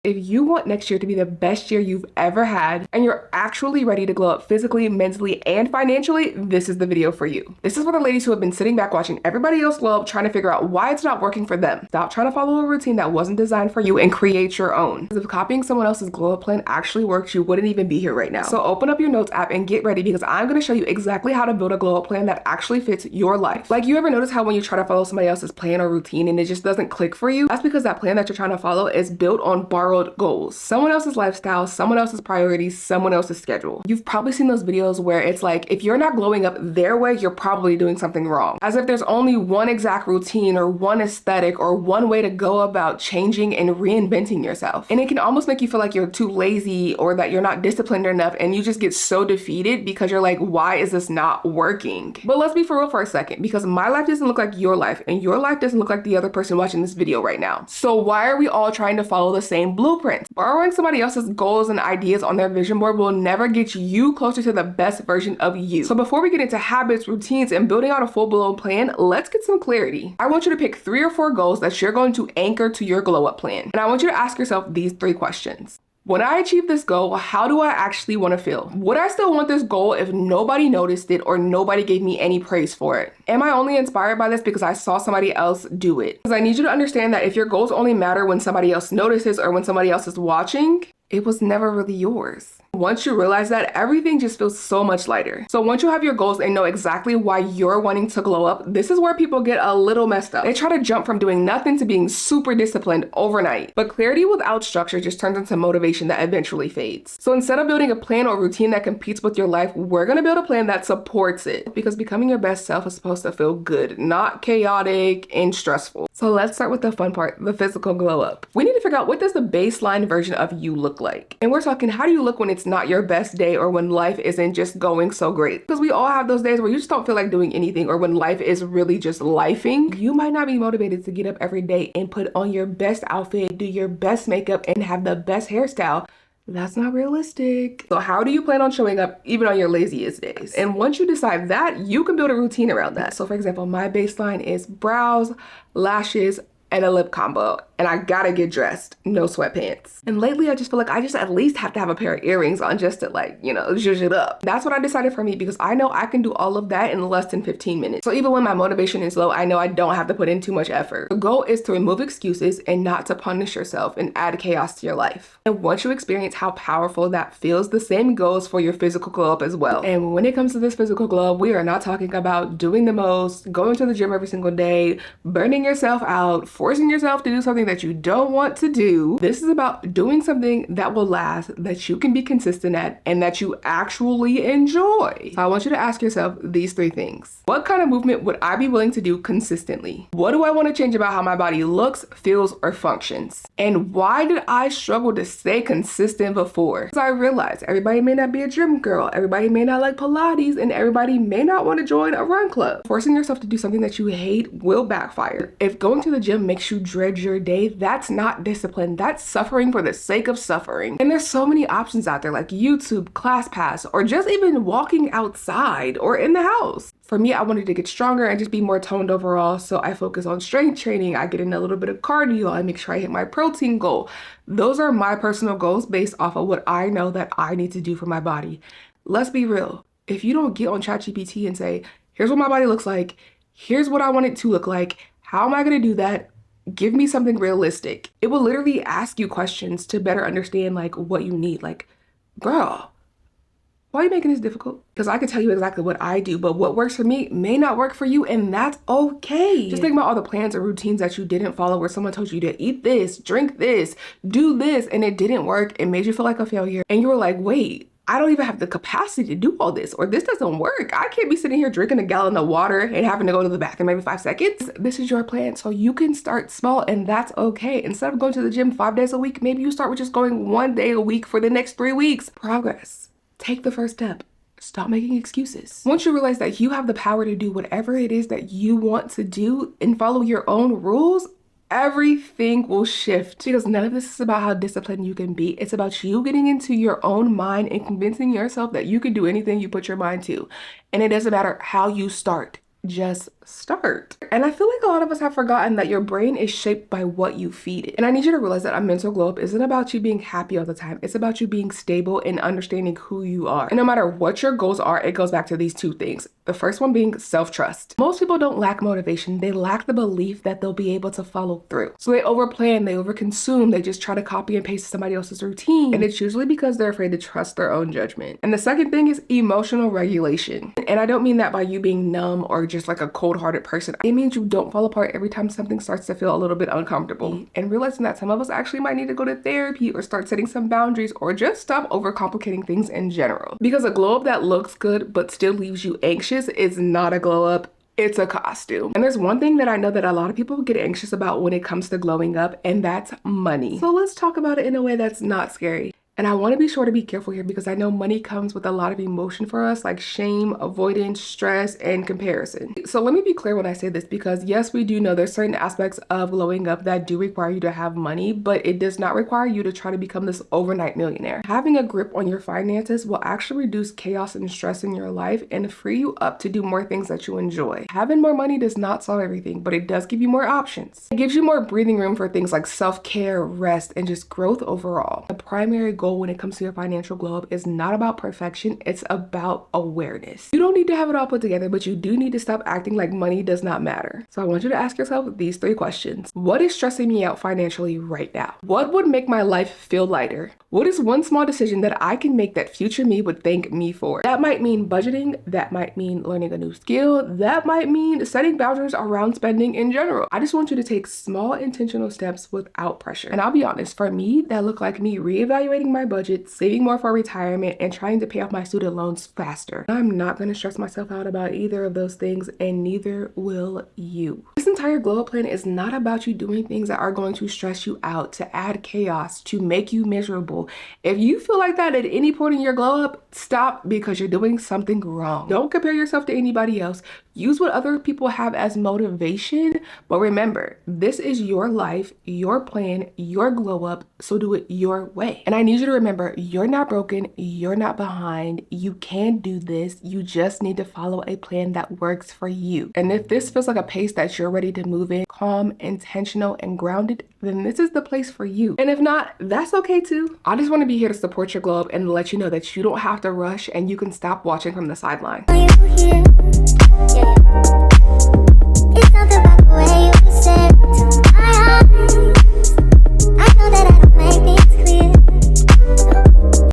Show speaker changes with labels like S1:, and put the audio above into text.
S1: If you want next year to be the best year you've ever had, and you're actually ready to glow up physically, mentally, and financially, this is the video for you. This is for the ladies who have been sitting back watching everybody else glow up, trying to figure out why it's not working for them. Stop trying to follow a routine that wasn't designed for you and create your own. Because if copying someone else's glow up plan actually works, you wouldn't even be here right now. So open up your notes app and get ready, because I'm going to show you exactly how to build a glow up plan that actually fits your life. Like, you ever notice how when you try to follow somebody else's plan or routine and it just doesn't click for you? That's because that plan that you're trying to follow is built on borrowed goals. Someone else's lifestyle, someone else's priorities, someone else's schedule. You've probably seen those videos where it's like, if you're not glowing up their way, you're probably doing something wrong. As if there's only one exact routine or one aesthetic or one way to go about changing and reinventing yourself. And it can almost make you feel like you're too lazy or that you're not disciplined enough, and you just get so defeated because you're like, why is this not working? But let's be for real for a second, because my life doesn't look like your life, and your life doesn't look like the other person watching this video right now. So why are we all trying to follow the same blueprint? Borrowing somebody else's goals and ideas on their vision board will never get you closer to the best version of you. So before we get into habits, routines, and building out a full-blown plan, let's get some clarity. I want you to pick 3 or 4 goals that you're going to anchor to your glow up plan. And I want you to ask yourself these 3 questions. When I achieve this goal, how do I actually want to feel? Would I still want this goal if nobody noticed it or nobody gave me any praise for it? Am I only inspired by this because I saw somebody else do it? Because I need you to understand that if your goals only matter when somebody else notices or when somebody else is watching, it was never really yours. Once you realize that, everything just feels so much lighter. So once you have your goals and know exactly why you're wanting to glow up, this is where people get a little messed up. They try to jump from doing nothing to being super disciplined overnight. But clarity without structure just turns into motivation that eventually fades. So instead of building a plan or routine that competes with your life, we're gonna build a plan that supports it. Because becoming your best self is supposed to feel good, not chaotic and stressful. So let's start with the fun part, the physical glow up. We need to figure out, what does the baseline version of you look like? And we're talking, how do you look when it's not your best day or when life isn't just going so great? Because we all have those days where you just don't feel like doing anything, or when life is really just lifing. You might not be motivated to get up every day and put on your best outfit, do your best makeup, and have the best hairstyle. That's not realistic. So how do you plan on showing up even on your laziest days? And once you decide that, you can build a routine around that. So for example, my baseline is brows, lashes, and a lip combo, and I gotta get dressed, no sweatpants. And lately I just feel like I just at least have to have a pair of earrings on just to, like, you know, zhuzh it up. That's what I decided for me, because I know I can do all of that in less than 15 minutes. So even when my motivation is low, I know I don't have to put in too much effort. The goal is to remove excuses and not to punish yourself and add chaos to your life. And once you experience how powerful that feels, the same goes for your physical glow up as well. And when it comes to this physical glow up, we are not talking about doing the most, going to the gym every single day, burning yourself out, forcing yourself to do something that you don't want to do. This is about doing something that will last, that you can be consistent at, and that you actually enjoy. So I want you to ask yourself these 3 things. What kind of movement would I be willing to do consistently? What do I want to change about how my body looks, feels, or functions? And why did I struggle to stay consistent before? Because I realized everybody may not be a gym girl, everybody may not like Pilates, and everybody may not want to join a run club. Forcing yourself to do something that you hate will backfire. If going to the gym makes you dread your day, that's not discipline. That's suffering for the sake of suffering. And there's so many options out there, like YouTube, ClassPass, or just even walking outside or in the house. For me, I wanted to get stronger and just be more toned overall, so I focus on strength training. I get in a little bit of cardio. I make sure I hit my protein goal. Those are my personal goals based off of what I know that I need to do for my body. Let's be real. If you don't get on ChatGPT and say, here's what my body looks like, here's what I want it to look like, how am I going to do that? Give me something realistic. It will literally ask you questions to better understand, like, what you need. Like, girl, why are you making this difficult? Because I can tell you exactly what I do, but what works for me may not work for you, and that's okay. Just think about all the plans or routines that you didn't follow, where someone told you to eat this, drink this, do this, and it didn't work. It made you feel like a failure. And you were like, wait, I don't even have the capacity to do all this, or this doesn't work. I can't be sitting here drinking a gallon of water and having to go to the bathroom every 5 seconds. This is your plan, so you can start small, and that's okay. Instead of going to the gym 5 days a week, maybe you start with just going 1 day a week for the next 3 weeks. Progress. Take the first step. Stop making excuses. Once you realize that you have the power to do whatever it is that you want to do and follow your own rules, everything will shift, because none of this is about how disciplined you can be. It's about you getting into your own mind and convincing yourself that you can do anything you put your mind to. And it doesn't matter how you start, just start. And I feel like a lot of us have forgotten that your brain is shaped by what you feed it. And I need you to realize that a mental glow up isn't about you being happy all the time. It's about you being stable and understanding who you are. And no matter what your goals are, it goes back to these two things. The first one being self-trust. Most people don't lack motivation. They lack the belief that they'll be able to follow through. So they overplan, they overconsume, they just try to copy and paste somebody else's routine. And it's usually because they're afraid to trust their own judgment. And the second thing is emotional regulation. And I don't mean that by you being numb or just like a cold-hearted person. It means you don't fall apart every time something starts to feel a little bit uncomfortable. And realizing that some of us actually might need to go to therapy or start setting some boundaries or just stop overcomplicating things in general. Because a glow up that looks good but still leaves you anxious is not a glow up. It's a costume. And there's one thing that I know that a lot of people get anxious about when it comes to glowing up, and that's money. So let's talk about it in a way that's not scary. And I want to be sure to be careful here because I know money comes with a lot of emotion for us, like shame, avoidance, stress, and comparison. So let me be clear when I say this, because yes, we do know there's certain aspects of glowing up that do require you to have money, but it does not require you to try to become this overnight millionaire. Having a grip on your finances will actually reduce chaos and stress in your life and free you up to do more things that you enjoy. Having more money does not solve everything, but it does give you more options. It gives you more breathing room for things like self-care, rest, and just growth overall. The primary goal when it comes to your financial glow up is not about perfection, it's about awareness. You don't need to have it all put together, but you do need to stop acting like money does not matter. So I want you to ask yourself these 3 questions. What is stressing me out financially right now? What would make my life feel lighter? What is one small decision that I can make that future me would thank me for? That might mean budgeting, that might mean learning a new skill, that might mean setting boundaries around spending in general. I just want you to take small intentional steps without pressure. And I'll be honest, for me, that looked like me reevaluating my budget, saving more for retirement, and trying to pay off my student loans faster. I'm not going to stress myself out about either of those things, and neither will you. This entire glow up plan is not about you doing things that are going to stress you out, to add chaos, to make you miserable. If you feel like that at any point in your glow up, stop, because you're doing something wrong. Don't compare yourself to anybody else. Use what other people have as motivation, but remember, this is your life, your plan, your glow up, so do it your way. And I need you to remember, you're not broken, you're not behind, you can do this, you just need to follow a plan that works for you. And if this feels like a pace that you're ready to move in, calm, intentional, and grounded, then this is the place for you. And if not, that's okay too. I just want to be here to support your glow up and let you know that you don't have to rush and you can stop watching from the sideline.
S2: Are you here? Yeah. It's not about the way you said to my heart.